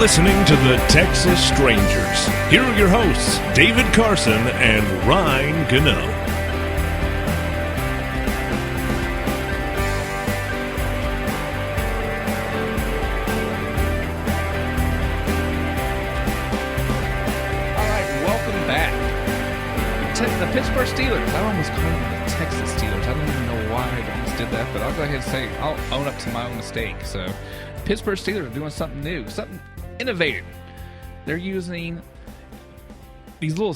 listening to the Texas Strangers. Here are your hosts, David Carson and Ryan Gano. All right, welcome back. The Pittsburgh Steelers. I almost called them the Texas Steelers. I don't even know why I almost did that, but I'll go ahead and say I'll own up to my own mistake. So, Pittsburgh Steelers are doing something new, something innovative. They're using these little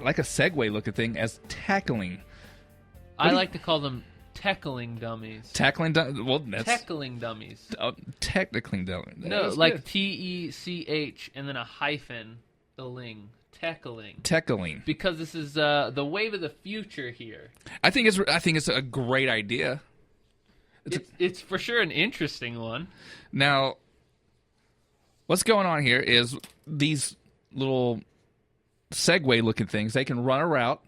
like a Segway looking thing as tackling. I like to call them Tech-ling dummies. Tackling dummies? Well, that's... Tech-ling dummies. Technically dummies. No, like T-E-C-H and then a hyphen, the ling. Tech-ling. Tech-ling. Because this is the wave of the future here. I think it's a great idea. It's for sure an interesting one. Now, what's going on here is these little Segway-looking things, they can run a route,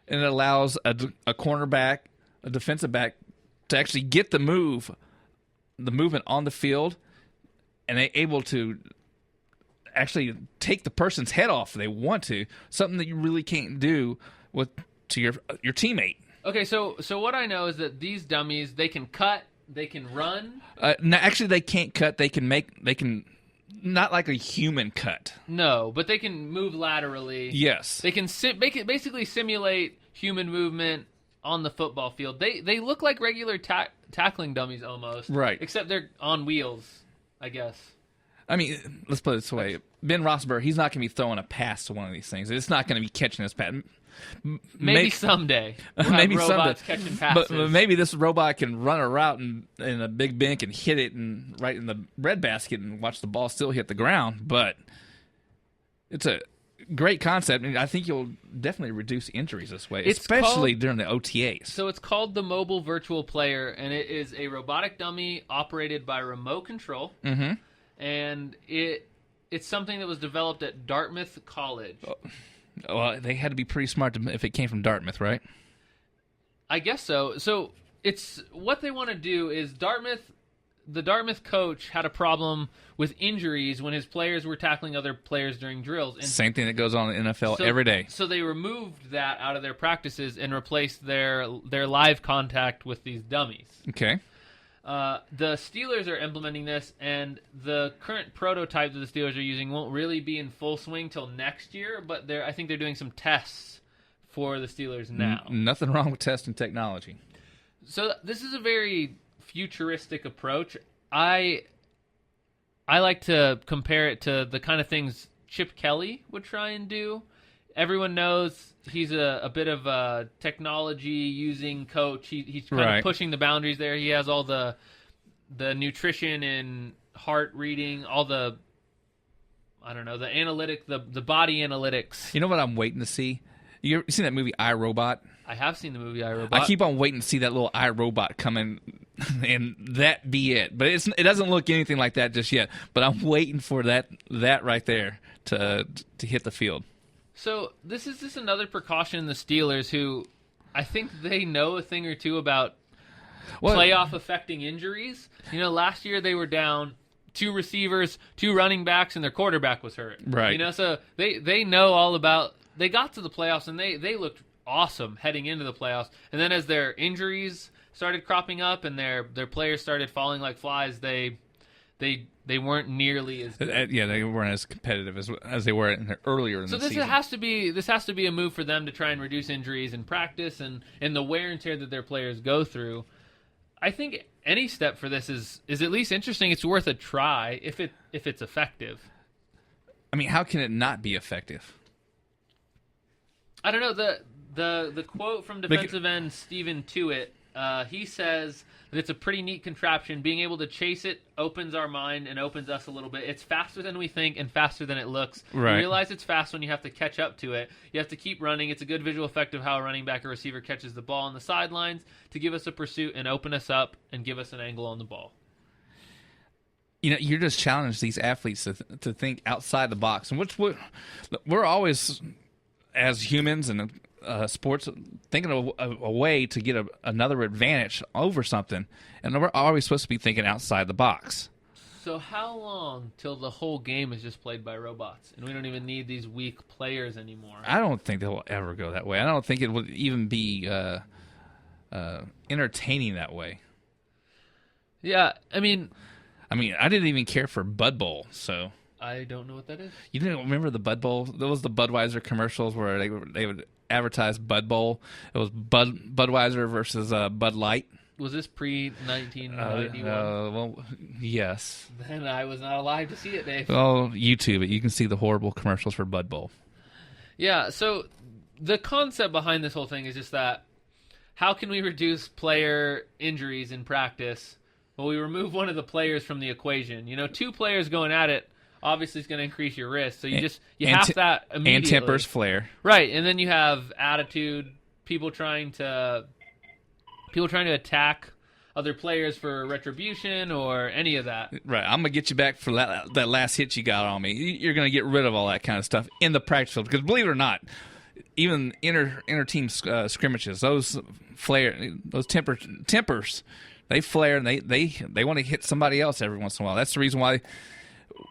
and it allows a cornerback, a defensive back, to actually get the movement on the field, and they're able to actually take the person's head off if they want to, something that you really can't do to your teammate. Okay, so what I know is that these dummies, they can cut, they can run. No, actually, they can't cut. They can not like a human cut. No, but they can move laterally. Yes, they can basically simulate human movement on the football field. They look like regular tackling dummies almost, right? Except they're on wheels, I guess. I mean, let's put it this way: Ben Roethlisberger, he's not going to be throwing a pass to one of these things. It's not going to be catching this pass. Maybe someday. We'll maybe have robots someday. catching passes. But maybe this robot can run a route and a big bank and hit it right in the breadbasket and watch the ball still hit the ground. But it's a great concept, and I think you'll definitely reduce injuries this way, especially during the OTAs. So it's called the Mobile Virtual Player, and it is a robotic dummy operated by remote control. Mm-hmm. And it's something that was developed at Dartmouth College. Well, they had to be pretty smart if it came from Dartmouth, right? I guess so. So it's what they want to do is the Dartmouth coach had a problem with injuries when his players were tackling other players during drills. And same thing that goes on in the NFL every day. So they removed that out of their practices and replaced their live contact with these dummies. Okay. The Steelers are implementing this, and the current prototype that the Steelers are using won't really be in full swing till next year, but I think they're doing some tests for the Steelers now. Nothing wrong with testing technology. So this is a very futuristic approach. I like to compare it to the kind of things Chip Kelly would try and do. Everyone knows he's a bit of a technology-using coach. He's kind of pushing the boundaries there. He has all the nutrition and heart reading, all the analytic, the body analytics. You know what I'm waiting to see? You seen that movie iRobot? I have seen the movie iRobot. I keep on waiting to see that little iRobot come in and that be it. But it doesn't look anything like that just yet. But I'm waiting for that right there to hit the field. So this is just another precaution in the Steelers, who I think they know a thing or two about playoff affecting injuries. You know, last year they were down 2 receivers, 2 running backs, and their quarterback was hurt. Right. You know, so they know all about. They got to the playoffs and they looked awesome heading into the playoffs. And then as their injuries started cropping up and their players started falling like flies, they weren't nearly as good. Yeah, they weren't as competitive as they were earlier in the season. So this has to be a move for them to try and reduce injuries in practice and the wear and tear that their players go through. I think any step for this is at least interesting. It's worth a try if it's effective. I mean, how can it not be effective? I don't know. The quote from defensive end Stephen Tuitt, he says that it's a pretty neat contraption. Being able to chase it opens our mind and opens us a little bit. It's faster than we think and faster than it looks. Right. You realize it's fast when you have to catch up to it. You have to keep running. It's a good visual effect of how a running back or receiver catches the ball on the sidelines to give us a pursuit and open us up and give us an angle on the ball. You know, you're just challenging these athletes to think outside the box, and which we're always, as humans and sports, thinking of a way to get another advantage over something, and we're always supposed to be thinking outside the box. So how long till the whole game is just played by robots, and we don't even need these weak players anymore? I don't think they'll ever go that way. I don't think it would even be entertaining that way. Yeah, I mean, I didn't even care for Bud Bowl, so. I don't know what that is. You didn't remember the Bud Bowl? That was the Budweiser commercials where they would advertise Bud Bowl. It was Budweiser versus Bud Light. Was this pre-1991? Well, yes. Then I was not alive to see it, Dave. Well, YouTube it. You can see the horrible commercials for Bud Bowl. Yeah, so the concept behind this whole thing is just that how can we reduce player injuries in practice? Well, we remove one of the players from the equation. Two players going at it obviously is going to increase your risk. So you half that immediately. And tempers flare. Right, and then you have attitude, people trying to attack other players for retribution or any of that. Right, I'm going to get you back for that last hit you got on me. You're going to get rid of all that kind of stuff in the practice field. Because believe it or not, even inter-team scrimmages, those tempers, they flare and they want to hit somebody else every once in a while. That's the reason why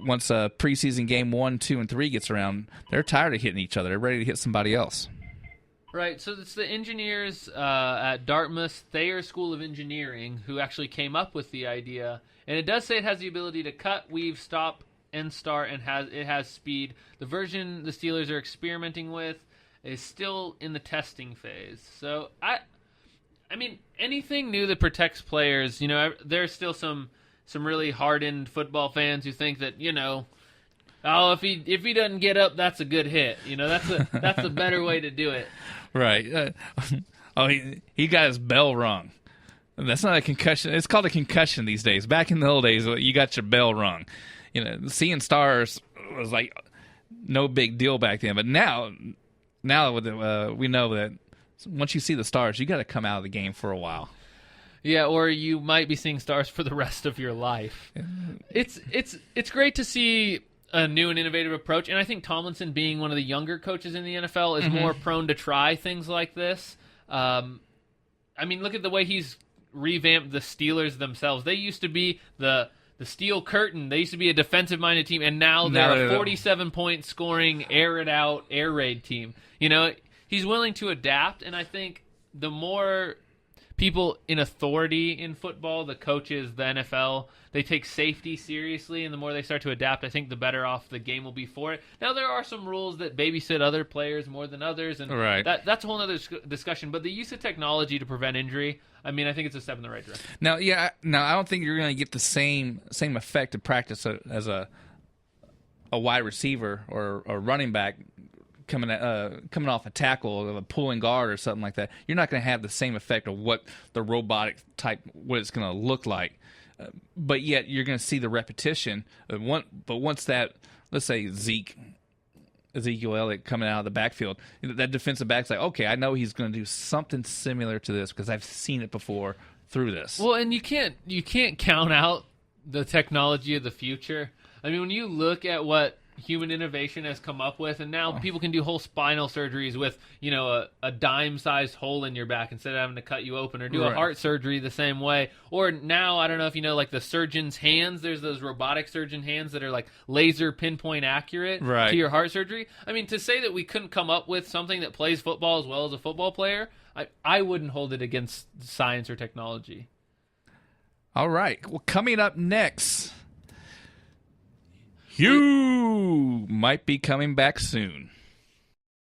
once preseason game 1, 2, and 3 gets around, they're tired of hitting each other. They're ready to hit somebody else. Right, so it's the engineers at Dartmouth Thayer School of Engineering who actually came up with the idea. And it does say it has the ability to cut, weave, stop, and start, and it has speed. The version the Steelers are experimenting with is still in the testing phase. So, I mean, anything new that protects players, there's still some really hardened football fans who think that, if he doesn't get up, that's a good hit. That's a better way to do it. Right. He got his bell rung. That's not a concussion. It's called a concussion these days. Back in the old days, you got your bell rung. Seeing stars was like no big deal back then. But now we know that once you see the stars, you got to come out of the game for a while. Yeah, or you might be seeing stars for the rest of your life. It's great to see a new and innovative approach, and I think Tomlinson, being one of the younger coaches in the NFL, is more prone to try things like this. Look at the way he's revamped the Steelers themselves. They used to be the steel curtain. They used to be a defensive-minded team, and now they're a 47-point scoring, air-it-out, air raid team. He's willing to adapt, and I think the more people in authority in football, the coaches, the NFL, they take safety seriously, and the more they start to adapt, I think the better off the game will be for it. Now, there are some rules that babysit other players more than others, and that's a whole other discussion. But the use of technology to prevent injury, I think it's a step in the right direction. Now, I don't think you're going to get the same effect of practice as a wide receiver or a running back coming off a tackle, of a pulling guard or something like that. You're not going to have the same effect of what the robotic type, what it's going to look like. But yet you're going to see the repetition. But once that, let's say Ezekiel Elliott coming out of the backfield, that defensive back's like, okay, I know he's going to do something similar to this because I've seen it before through this. Well, and you can't count out the technology of the future. When you look at what human innovation has come up with, and now people can do whole spinal surgeries with a dime-sized hole in your back instead of having to cut you open, or do a heart surgery the same way. Or now, I don't know if you know, like the surgeon's hands, there's those robotic surgeon hands that are like laser pinpoint accurate to your heart surgery. To say that we couldn't come up with something that plays football as well as a football player, I wouldn't hold it against science or technology. All right, well, coming up next, you might be coming back soon.